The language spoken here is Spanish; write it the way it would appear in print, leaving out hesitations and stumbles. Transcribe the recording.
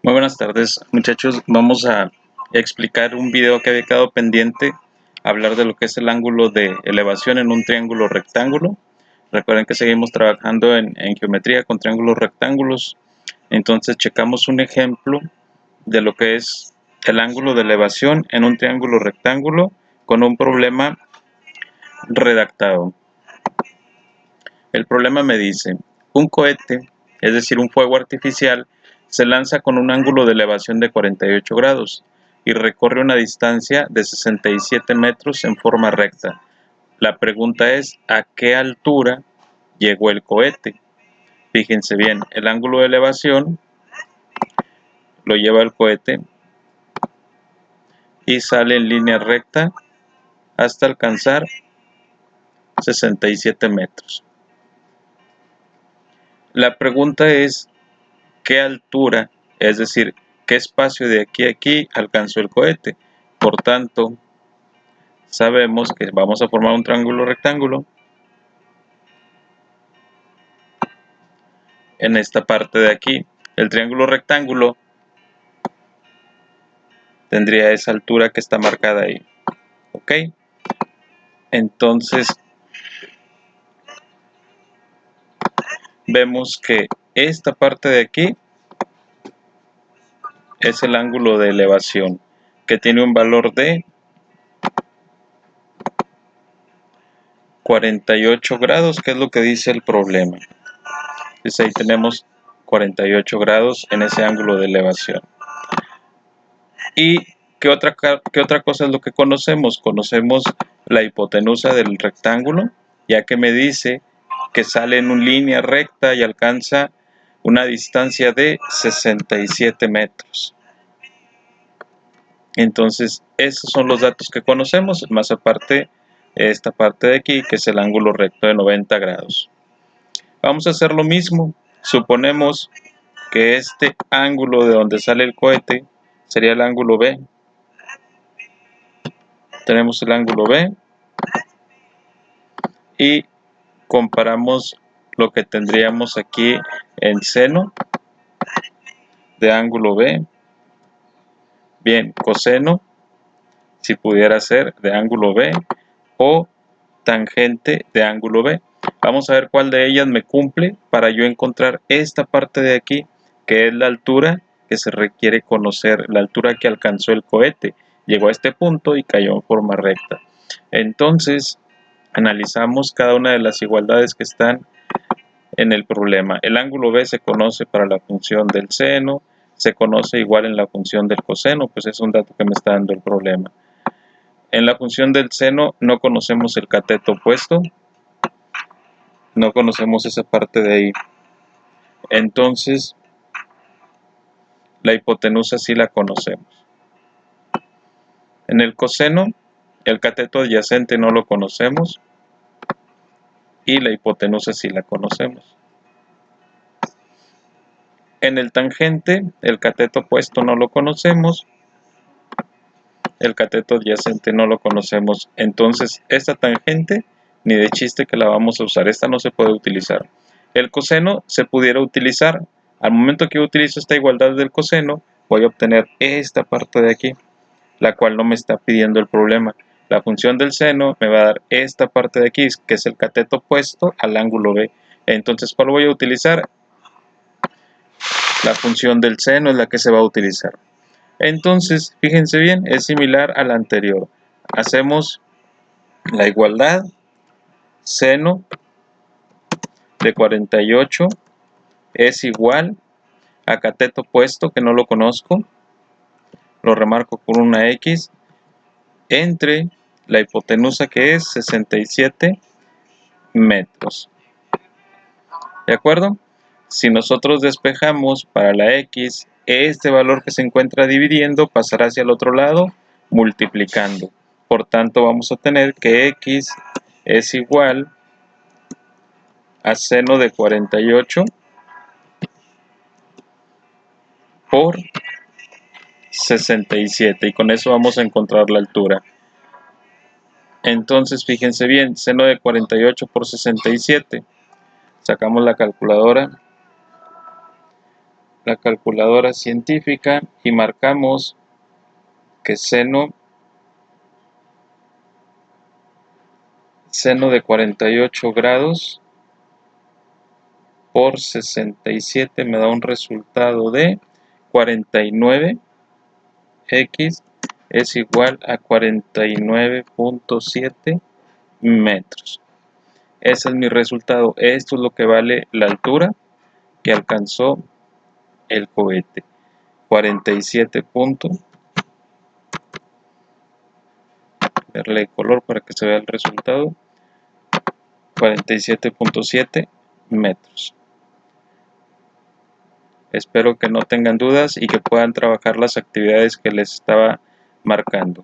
Muy buenas tardes, muchachos. Vamos a explicar un video que había quedado pendiente, hablar de lo que es el ángulo de elevación en un triángulo rectángulo. Recuerden que seguimos trabajando en geometría con triángulos rectángulos. Entonces checamos un ejemplo de lo que es el ángulo de elevación en un triángulo rectángulo con un problema redactado. El problema me dice, un cohete, es decir, un fuego artificial, se lanza con un ángulo de elevación de 48 grados y recorre una distancia de 67 metros en forma recta. La pregunta es, ¿a qué altura llegó el cohete? Fíjense bien, el ángulo de elevación lo lleva el cohete y sale en línea recta hasta alcanzar 67 metros. La pregunta es, ¿qué altura, es decir, qué espacio de aquí a aquí alcanzó el cohete? Por tanto, sabemos que vamos a formar un triángulo rectángulo en esta parte de aquí. El triángulo rectángulo tendría esa altura que está marcada ahí. ¿Ok? Entonces, vemos que esta parte de aquí es el ángulo de elevación, que tiene un valor de 48 grados, que es lo que dice el problema. Entonces ahí tenemos 48 grados en ese ángulo de elevación. ¿Y qué otra cosa es lo que conocemos? Conocemos la hipotenusa del rectángulo, ya que me dice que sale en una línea recta y alcanza una distancia de 67 metros. Entonces, esos son los datos que conocemos, más aparte esta parte de aquí, que es el ángulo recto de 90 grados. Vamos a hacer lo mismo. Suponemos que este ángulo de donde sale el cohete sería el ángulo B. Tenemos el ángulo B y comparamos lo que tendríamos aquí en seno de ángulo B. Bien, coseno, si pudiera ser de ángulo B, o tangente de ángulo B. Vamos a ver cuál de ellas me cumple para yo encontrar esta parte de aquí, que es la altura que se requiere conocer, la altura que alcanzó el cohete. Llegó a este punto y cayó en forma recta. Entonces, analizamos cada una de las igualdades que están en el problema. El ángulo B se conoce para la función del seno, se conoce igual en la función del coseno, pues es un dato que me está dando el problema. En la función del seno no conocemos el cateto opuesto, no conocemos esa parte de ahí. Entonces, la hipotenusa sí la conocemos. En el coseno, el cateto adyacente no lo conocemos y la hipotenusa sí la conocemos. En el tangente, el cateto opuesto no lo conocemos, el cateto adyacente no lo conocemos. Entonces, esta tangente, ni de chiste que la vamos a usar, esta no se puede utilizar. El coseno se pudiera utilizar. Al momento que yo utilizo esta igualdad del coseno, voy a obtener esta parte de aquí, la cual no me está pidiendo el problema. La función del seno me va a dar esta parte de aquí, que es el cateto opuesto al ángulo B. Entonces, ¿cuál voy a utilizar? La función del seno es la que se va a utilizar. Entonces, fíjense bien, es similar a la anterior. Hacemos la igualdad, seno de 48 es igual a cateto opuesto, que no lo conozco, lo remarco con una X, entre la hipotenusa, que es 67 metros. ¿De acuerdo? Si nosotros despejamos para la X, este valor que se encuentra dividiendo pasará hacia el otro lado multiplicando. Por tanto, vamos a tener que X es igual a seno de 48 por 67, y con eso vamos a encontrar la altura. Entonces, fíjense bien, seno de 48 por 67. Sacamos la calculadora. la calculadora científica y marcamos que seno de 48 grados por 67 me da un resultado de 49. X es igual a 49.7 metros. Ese es mi resultado. Esto es lo que vale la altura que alcanzó el cohete. 47. Darle color para que se vea el resultado. 47.7 metros. Espero que no tengan dudas y que puedan trabajar las actividades que les estaba marcando.